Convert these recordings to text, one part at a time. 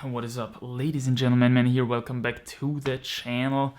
What is up, ladies and gentlemen? Man here, welcome back to the channel.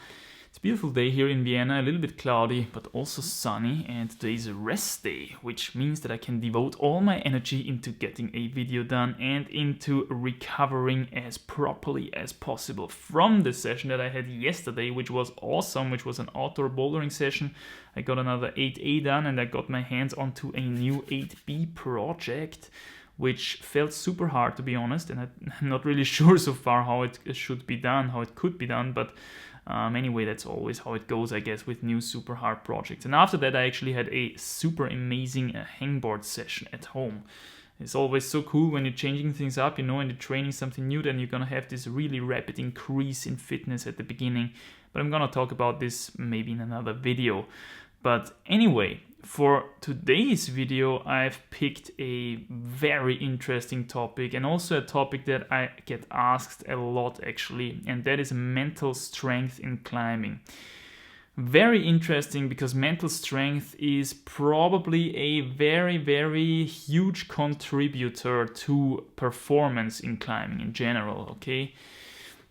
It's a beautiful day here in Vienna, a little bit cloudy, but also sunny, and today is a rest day, which means that I can devote all my energy into getting a video done and into recovering as properly as possible from the session that I had yesterday, which was awesome, which was an outdoor bouldering session. I got another 8A done, and I got my hands onto a new 8B project, which felt super hard, to be honest, and I'm not really sure so far how it should be done, how it could be done, but anyway, that's always how it goes, I guess, with new super hard projects. And after that, I actually had a super amazing hangboard session at home. It's always so cool when you're changing things up, and you're training something new, then you're gonna have this really rapid increase in fitness at the beginning. But I'm gonna talk about this maybe in another video. But anyway, for today's video, I've picked a very interesting topic, and also a topic that I get asked a lot actually, and that is mental strength in climbing. Very interesting, because mental strength is probably a very, very huge contributor to performance in climbing in general, okay?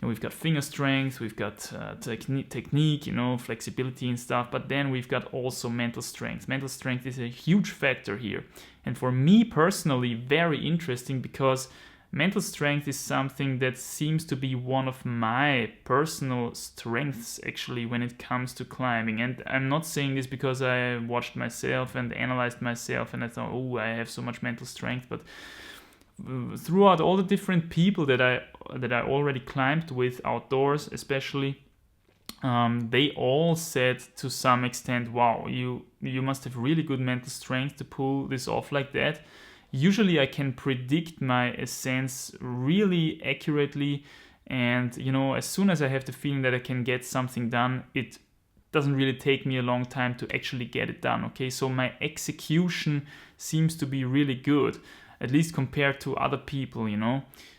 And we've got finger strength, we've got technique, flexibility and stuff, but then we've got also mental strength. Mental strength is a huge factor here. And for me personally, very interesting, because mental strength is something that seems to be one of my personal strengths actually when it comes to climbing. And I'm not saying this because I watched myself and analyzed myself and I thought, oh, I have so much mental strength, but throughout all the different people that I already climbed with outdoors, especially, they all said to some extent, wow, you must have really good mental strength to pull this off like that. Usually I can predict my ascents really accurately, and as soon as I have the feeling that I can get something done, it doesn't really take me a long time to actually get it done, okay? So my execution seems to be really good, at least compared to other people,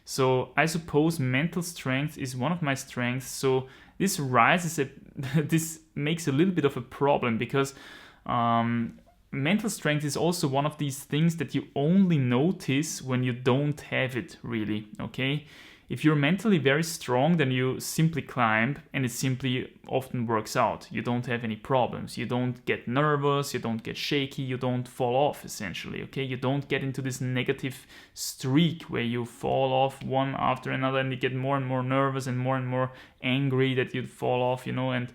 So I suppose mental strength is one of my strengths. So this this makes a little bit of a problem, because mental strength is also one of these things that you only notice when you don't have it, really, okay? If you're mentally very strong, then you simply climb, and it simply often works out. You don't have any problems. You don't get nervous, you don't get shaky, you don't fall off, essentially, okay? You don't get into this negative streak where you fall off one after another, and you get more and more nervous and more angry that you fall off, and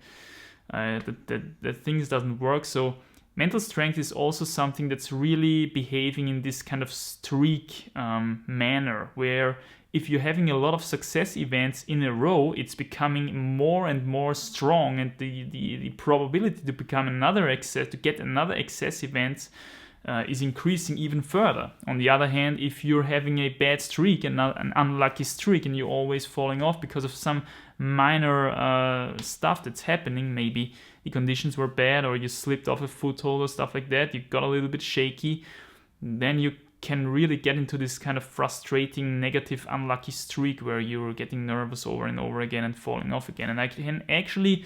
that things doesn't work. So mental strength is also something that's really behaving in this kind of streak manner, where if you're having a lot of success events in a row, it's becoming more and more strong, and the probability to become to get another excess event is increasing even further. On the other hand, if you're having a bad streak, an unlucky streak, and you're always falling off because of some minor stuff that's happening, maybe the conditions were bad, or you slipped off a foothold or stuff like that, you got a little bit shaky, then you can really get into this kind of frustrating, negative, unlucky streak where you're getting nervous over and over again and falling off again. And I can actually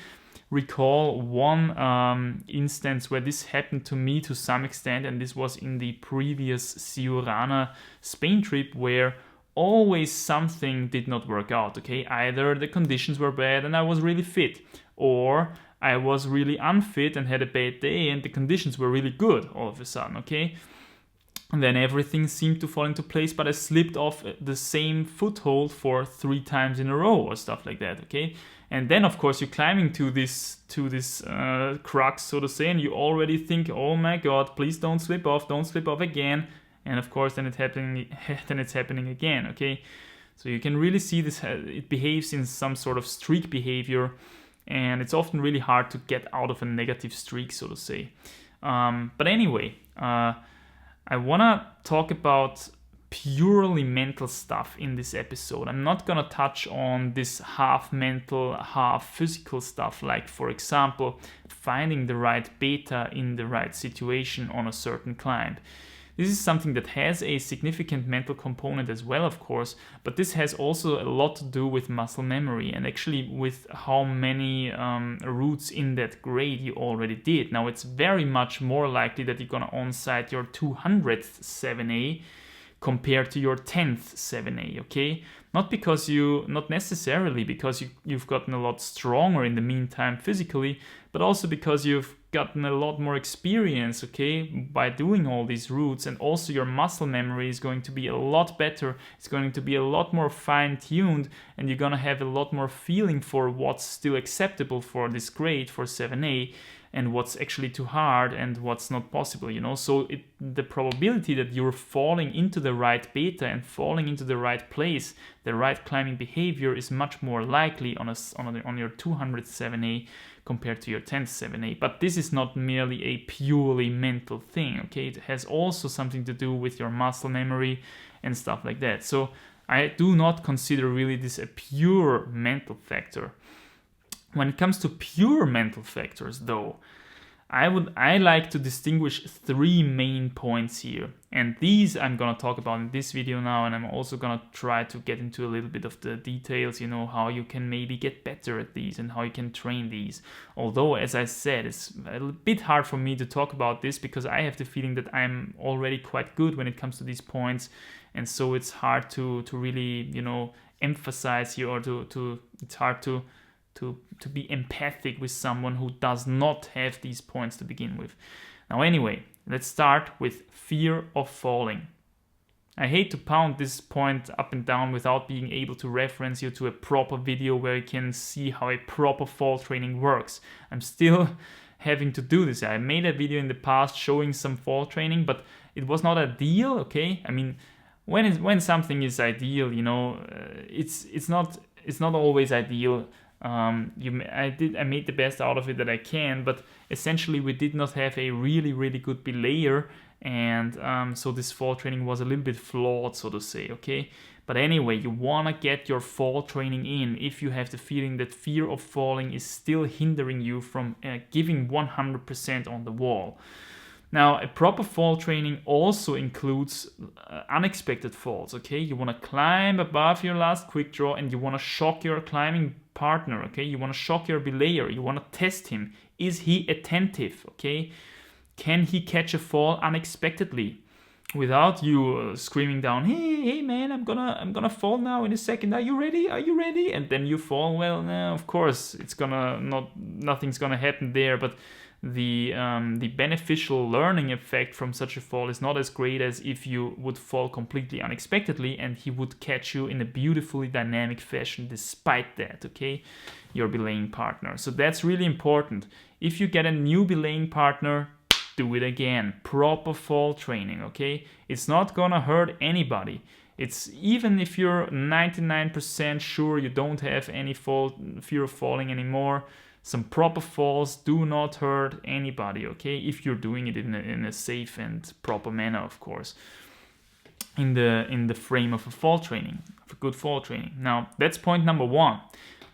recall one instance where this happened to me to some extent, and this was in the previous Siurana Spain trip, where always something did not work out, okay? Either the conditions were bad and I was really fit, or I was really unfit and had a bad day and the conditions were really good all of a sudden, okay? And then everything seemed to fall into place, but I slipped off the same foothold for 3 times in a row or stuff like that, okay? And then, of course, you're climbing to this crux, so to say, and you already think, oh my God, please don't slip off again. And of course, then it's happening again, okay? So you can really see this, it behaves in some sort of streak behavior, and it's often really hard to get out of a negative streak, so to say. But anyway, I want to talk about purely mental stuff in this episode. I'm not going to touch on this half mental, half physical stuff, like, for example, finding the right beta in the right situation on a certain climb. This is something that has a significant mental component as well, of course, but this has also a lot to do with muscle memory, and actually with how many routes in that grade you already did. Now, it's very much more likely that you're going to on-site your 200th 7A compared to your 10th 7A, okay? Not necessarily because you've gotten a lot stronger in the meantime physically, but also because you've gotten a lot more experience, okay, by doing all these routes, and also your muscle memory is going to be a lot better. It's going to be a lot more fine-tuned, and you're gonna have a lot more feeling for what's still acceptable for this grade, for 7A, and what's actually too hard and what's not possible, you know. So the probability that you're falling into the right beta and falling into the right place, the right climbing behavior, is much more likely on your 200th 7A compared to your 10th 7A. But this is not merely a purely mental thing, okay? It has also something to do with your muscle memory and stuff like that. So I do not consider really this a pure mental factor. When it comes to pure mental factors, though, I like to distinguish 3 main points here, and these I'm gonna talk about in this video now, and I'm also gonna try to get into a little bit of the details, you know, how you can maybe get better at these and how you can train these. Although, as I said, it's a bit hard for me to talk about this because I have the feeling that I'm already quite good when it comes to these points, and so it's hard to really, you know, emphasize here, or it's hard to be empathic with someone who does not have these points to begin with. Now anyway, let's start with fear of falling. I hate to pound this point up and down without being able to reference you to a proper video where you can see how a proper fall training works. I'm still having to do this. I made a video in the past showing some fall training, but it was not ideal, okay? I mean, when something is ideal, you know, it's not always ideal. I made the best out of it that I can, but essentially we did not have a really good belayer, and so this fall training was a little bit flawed, so to say, okay? But anyway, you want to get your fall training in if you have the feeling that fear of falling is still hindering you from giving 100% on the wall. Now, a proper fall training also includes unexpected falls, okay? You want to climb above your last quick draw, and you want to shock your climbing partner, okay? You want to shock your belayer. You want to test him. Is he attentive, okay? Can he catch a fall unexpectedly without you screaming down, hey man, I'm gonna fall now in a second. Are you ready? And then you fall. Well, no, of course, nothing's gonna happen there, but the beneficial learning effect from such a fall is not as great as if you would fall completely unexpectedly and he would catch you in a beautifully dynamic fashion despite that, okay, your belaying partner. So that's really important. If you get a new belaying partner, do it again. Proper fall training, okay? It's not gonna hurt anybody. It's even if you're 99% sure you don't have any fear of falling anymore, some proper falls do not hurt anybody, okay? If you're doing it in a safe and proper manner, of course, in the frame of a fall training, of a good fall training. Now, that's point number 1.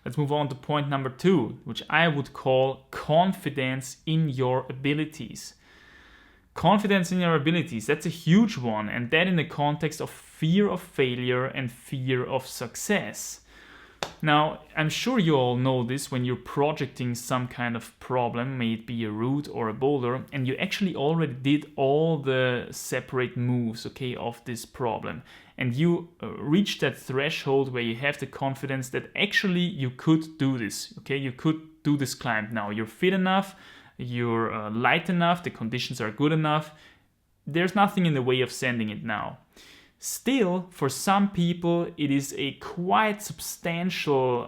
Let's move on to point number 2, which I would call confidence in your abilities. Confidence in your abilities, that's a huge one, and that in the context of fear of failure and fear of success. Now, I'm sure you all know this when you're projecting some kind of problem, may it be a route or a boulder, and you actually already did all the separate moves, okay, of this problem. And you reach that threshold where you have the confidence that actually you could do this, okay? You could do this climb now. You're fit enough, you're light enough, the conditions are good enough. There's nothing in the way of sending it now. Still, for some people, it is a quite substantial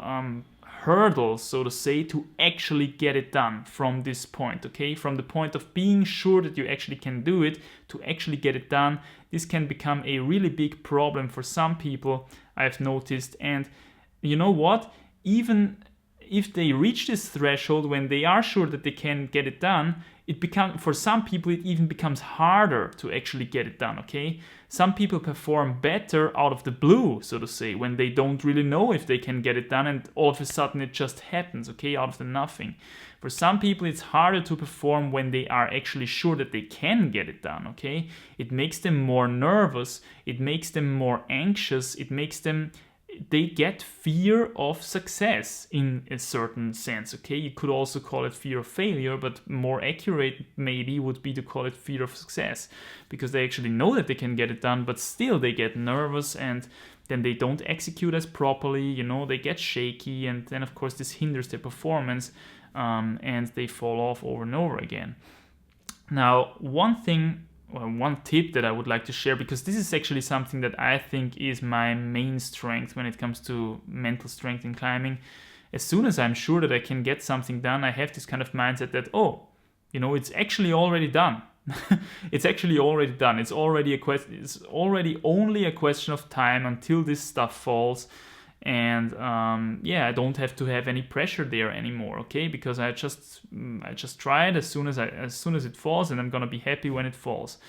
hurdle, so to say, to actually get it done from this point, okay? From the point of being sure that you actually can do it to actually get it done, this can become a really big problem for some people, I've noticed. And you know what? Even if they reach this threshold when they are sure that they can get it done, for some people it even becomes harder to actually get it done, okay? Some people perform better out of the blue, so to say, when they don't really know if they can get it done and all of a sudden it just happens, okay, out of the nothing. For some people it's harder to perform when they are actually sure that they can get it done, okay? It makes them more nervous, it makes them more anxious, it makes them they get fear of success in a certain sense, okay? You could also call it fear of failure, but more accurate maybe would be to call it fear of success, because they actually know that they can get it done, but still they get nervous, and then they don't execute as properly, you know, they get shaky, and then of course this hinders their performance, and they fall off over and over again. Now, one tip that I would like to share, because this is actually something that I think is my main strength when it comes to mental strength in climbing. As soon as I'm sure that I can get something done, I have this kind of mindset that, oh, you know, it's actually already done. It's actually already done. It's already only a question of time until this stuff falls. And I don't have to have any pressure there anymore, okay? Because I just try it as soon as it falls, and I'm gonna be happy when it falls.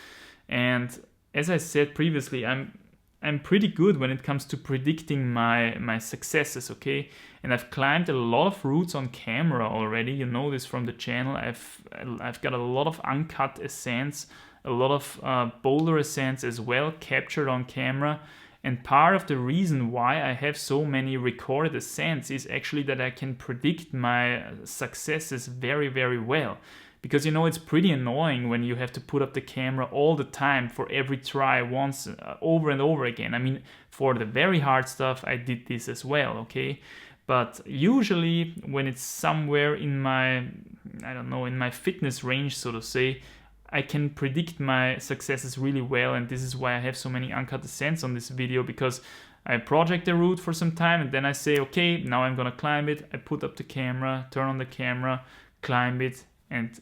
And as I said previously, I'm pretty good when it comes to predicting my successes, okay? And I've climbed a lot of routes on camera already. You know this from the channel. I've got a lot of uncut ascents, a lot of boulder ascents as well, captured on camera. And part of the reason why I have so many recorded ascents is actually that I can predict my successes very, very well. Because, you know, it's pretty annoying when you have to put up the camera all the time for every try once, over and over again. I mean, for the very hard stuff, I did this as well, okay? But usually when it's somewhere in my, in my fitness range, so to say, I can predict my successes really well, and this is why I have so many uncut ascents on this video, because I project the route for some time, and then I say, okay, now I'm gonna climb it. I put up the camera, turn on the camera, climb it, and,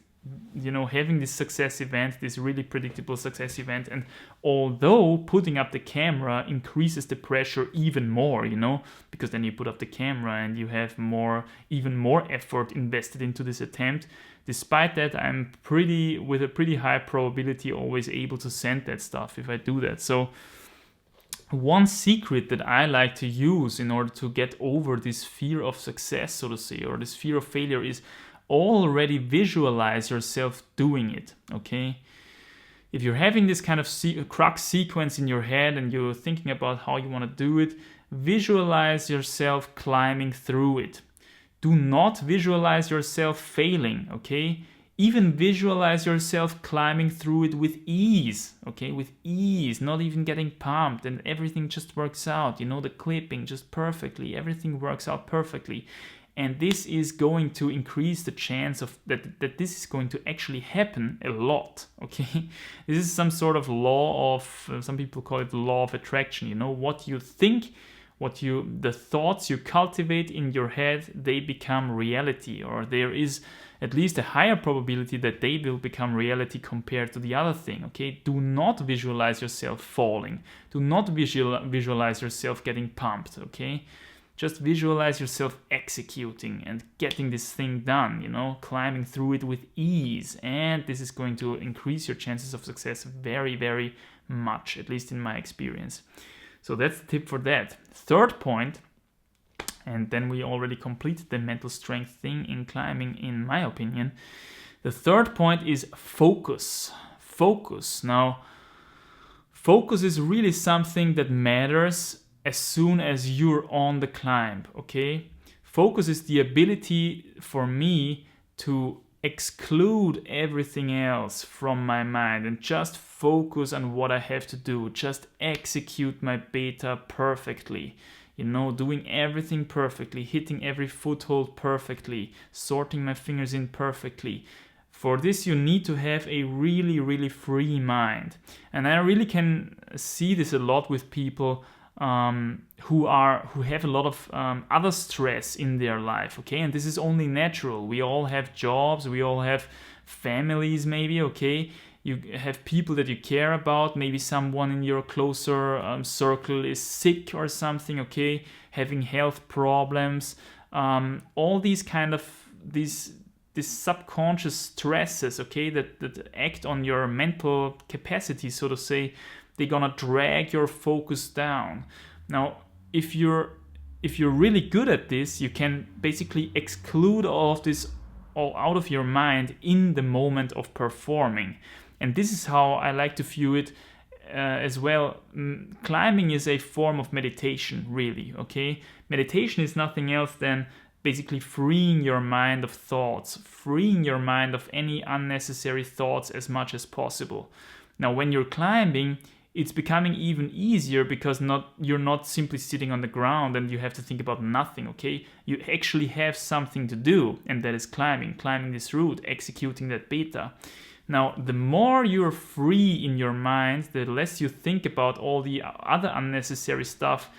you know, having this success event, this really predictable success event. And although putting up the camera increases the pressure even more, you know, because then you put up the camera and you have even more effort invested into this attempt, despite that, I'm with a pretty high probability always able to send that stuff if I do that. So one secret that I like to use in order to get over this fear of success, so to say, or this fear of failure, is already visualize yourself doing it, okay? If you're having this kind of crux sequence in your head and you're thinking about how you want to do it, visualize yourself climbing through it. Do not visualize yourself failing, okay? Even visualize yourself climbing through it with ease, okay? With ease, not even getting pumped, and everything just works out, you know, the clipping just perfectly, everything works out perfectly. And this is going to increase the chance of that this is going to actually happen a lot, okay? This is some sort of law of, some people call it the law of attraction, you know, what you think, the thoughts you cultivate in your head, they become reality, or there is at least a higher probability that they will become reality compared to the other thing, okay? Do not visualize yourself falling. Do not visualize yourself getting pumped, okay? Just visualize yourself executing and getting this thing done, you know, climbing through it with ease. And this is going to increase your chances of success very, very much, at least in my experience. So that's the tip for that. Third point, and then we already completed the mental strength thing in climbing, in my opinion. The third point is focus. Focus. Now, focus is really something that matters as soon as you're on the climb, okay? Focus is the ability for me to exclude everything else from my mind and just focus on what I have to do, just execute my beta perfectly, you know, doing everything perfectly, hitting every foothold perfectly, sorting my fingers in perfectly. For this, you need to have a really, really free mind. And I really can see this a lot with people who have a lot of other stress in their life, okay? And this is only natural. We all have jobs, we all have families maybe, okay? You have people that you care about, maybe someone in your closer circle is sick or something, okay? Having health problems, all these kind of, these subconscious stresses, okay, that act on your mental capacity, so to say, they're gonna drag your focus down. Now, if you're really good at this, you can basically exclude all of this all out of your mind in the moment of performing. And this is how I like to view it. as well, climbing is a form of meditation, really, okay? Meditation is nothing else than basically freeing your mind of thoughts, freeing your mind of any unnecessary thoughts as much as possible. Now, when you're climbing, it's becoming even easier because you're not simply sitting on the ground and you have to think about nothing, okay? You actually have something to do, and that is climbing this route, executing that beta. Now, the more you're free in your mind, the less you think about all the other unnecessary stuff.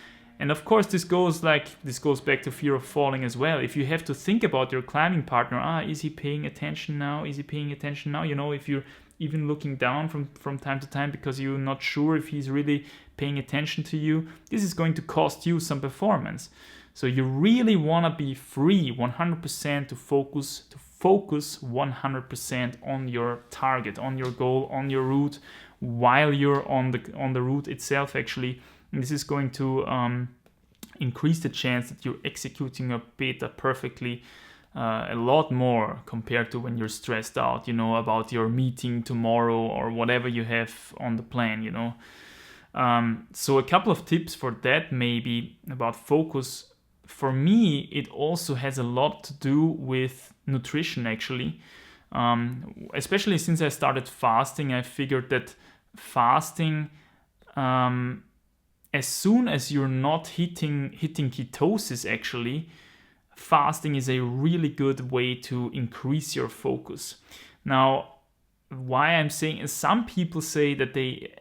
And of course, this goes back to fear of falling as well. If you have to think about your climbing partner, is he paying attention now? Is he paying attention now? You know, if you're even looking down from time to time because you're not sure if he's really paying attention to you, this is going to cost you some performance. So you really want to be free 100% to focus 100% on your target, on your goal, on your route, while you're on the route itself, actually. And this is going to increase the chance that you're executing your beta perfectly a lot more compared to when you're stressed out, you know, about your meeting tomorrow or whatever you have on the plan, you know. So a couple of tips for that, maybe about focus. For me, it also has a lot to do with nutrition, actually. Especially since I started fasting, I figured that fasting, as soon as you're not hitting ketosis, actually, fasting is a really good way to increase your focus. Now, why I'm saying, some people say that they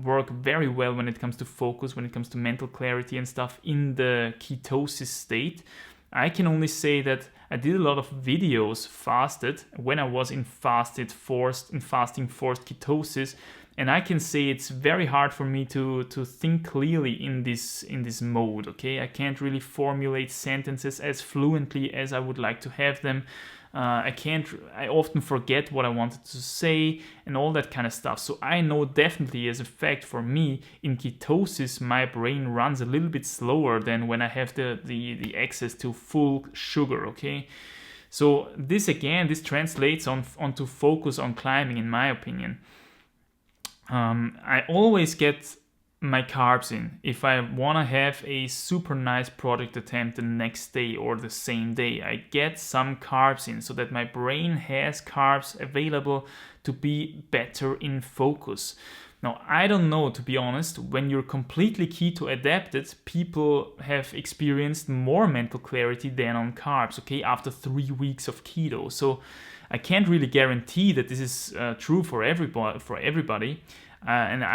work very well when it comes to focus, when it comes to mental clarity and stuff in the ketosis state. I can only say that I did a lot of videos fasted when I was in fasting forced ketosis, and I can say it's very hard for me to think clearly in this mode. Okay, I can't really formulate sentences as fluently as I would like to have them. I often forget what I wanted to say and all that kind of stuff. So I know definitely as a fact for me, in ketosis, my brain runs a little bit slower than when I have the access to full sugar, okay? So this translates onto focus on climbing, in my opinion. I always get my carbs in. If I want to have a super nice project attempt the next day or the same day, I get some carbs in so that my brain has carbs available to be better in focus. Now, I don't know, to be honest, when you're completely keto adapted, people have experienced more mental clarity than on carbs, okay, after 3 weeks of keto. So I can't really guarantee that this is true for everybody. And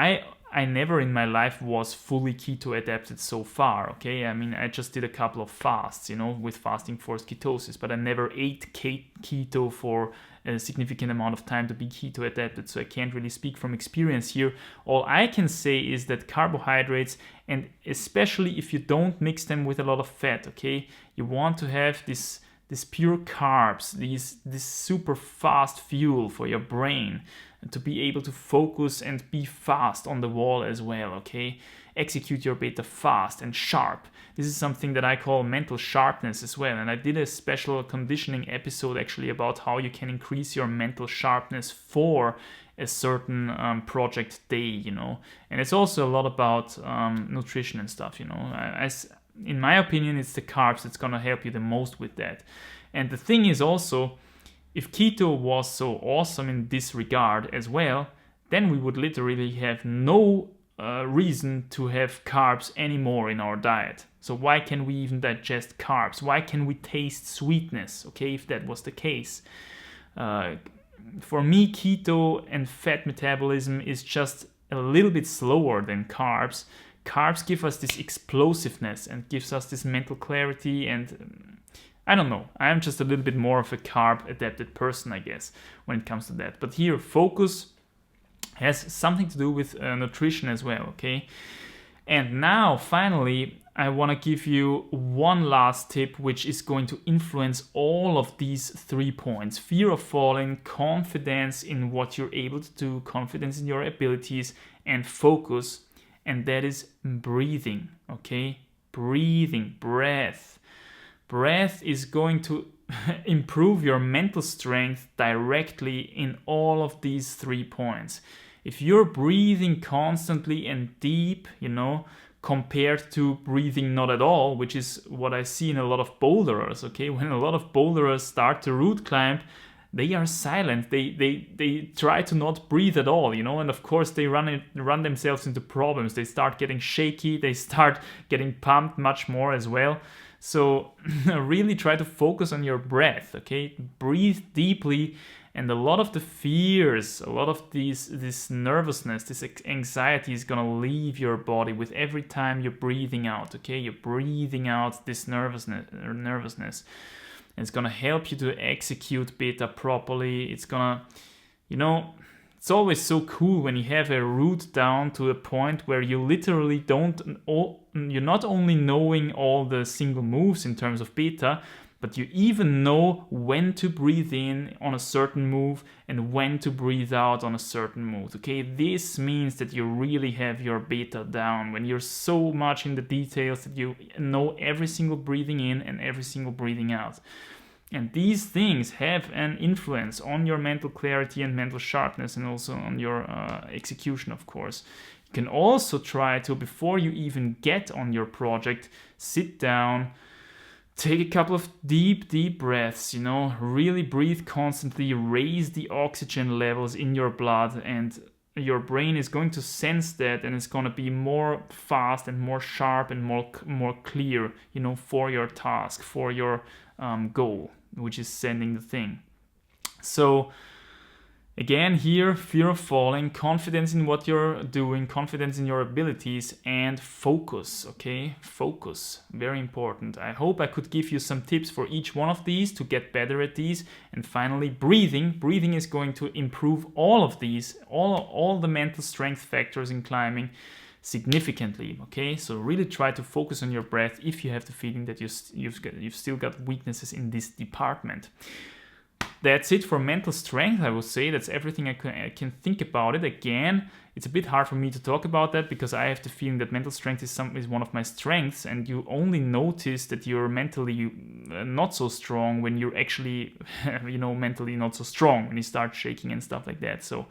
I never in my life was fully keto adapted so far, okay? I mean, I just did a couple of fasts, you know, with fasting forced ketosis, but I never ate keto for a significant amount of time to be keto adapted, so I can't really speak from experience here. All I can say is that carbohydrates, and especially if you don't mix them with a lot of fat, okay, you want to have this pure carbs, this super fast fuel for your brain to be able to focus and be fast on the wall as well, okay? Execute your beta fast and sharp. This is something that I call mental sharpness as well, and I did a special conditioning episode actually about how you can increase your mental sharpness for a certain project day, you know. And it's also a lot about nutrition and stuff, you know. In my opinion, it's the carbs that's gonna help you the most with that. And the thing is also, if keto was so awesome in this regard as well, then we would literally have no reason to have carbs anymore in our diet. So why can we even digest carbs? Why can we taste sweetness? Okay, if that was the case. For me, keto and fat metabolism is just a little bit slower than carbs. Carbs give us this explosiveness and gives us this mental clarity, and I don't know, I'm just a little bit more of a carb adapted person, I guess, when it comes to that. But here, focus has something to do with nutrition as well, okay? And now, finally, I want to give you one last tip, which is going to influence all of these 3 points. Fear of falling, confidence in what you're able to do, confidence in your abilities, and focus. And that is breathing, okay? Breathing, breath. Breath is going to improve your mental strength directly in all of these 3 points. If you're breathing constantly and deep, you know, compared to breathing not at all, which is what I see in a lot of boulderers, okay? When a lot of boulderers start to root climb, they are silent. They try to not breathe at all, you know, and of course they run themselves into problems. They start getting shaky, they start getting pumped much more as well. So really try to focus on your breath, okay? Breathe deeply, and a lot of the fears, a lot of this nervousness, this anxiety is gonna leave your body with every time you're breathing out, okay? You're breathing out this nervousness. It's gonna help you to execute beta properly. It's gonna, you know, it's always so cool when you have a route down to a point where you literally you're not only knowing all the single moves in terms of beta, but you even know when to breathe in on a certain move and when to breathe out on a certain move, okay? This means that you really have your beta down, when you're so much in the details that you know every single breathing in and every single breathing out. And these things have an influence on your mental clarity and mental sharpness, and also on your execution, of course. You can also try to, before you even get on your project, sit down, take a couple of deep breaths, you know, really breathe constantly, raise the oxygen levels in your blood, and your brain is going to sense that, and it's going to be more fast and more sharp and more clear, you know, for your task, for your goal, which is sending the thing. So again, here, fear of falling, confidence in what you're doing, confidence in your abilities, and focus, okay? Focus, very important. I hope I could give you some tips for each one of these to get better at these. And finally, breathing. Breathing is going to improve all of these, all the mental strength factors in climbing significantly, okay? So really try to focus on your breath if you have the feeling that you've still got weaknesses in this department. That's it for mental strength, I would say. That's everything I can think about it. Again, it's a bit hard for me to talk about that because I have the feeling that mental strength is one of my strengths, and you only notice that you're mentally not so strong when you're actually, you know, mentally not so strong, when you start shaking and stuff like that. So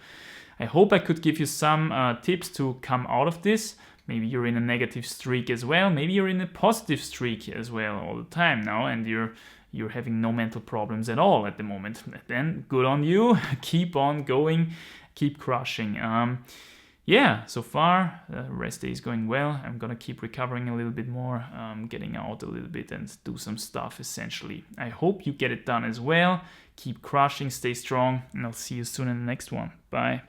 I hope I could give you some tips to come out of this. Maybe you're in a negative streak as well. Maybe you're in a positive streak as well all the time now, and you're having no mental problems at all at the moment. Then good on you. Keep on going. Keep crushing. Yeah, so far, rest day is going well. I'm gonna keep recovering a little bit more, getting out a little bit and do some stuff essentially. I hope you get it done as well. Keep crushing, stay strong, and I'll see you soon in the next one. Bye.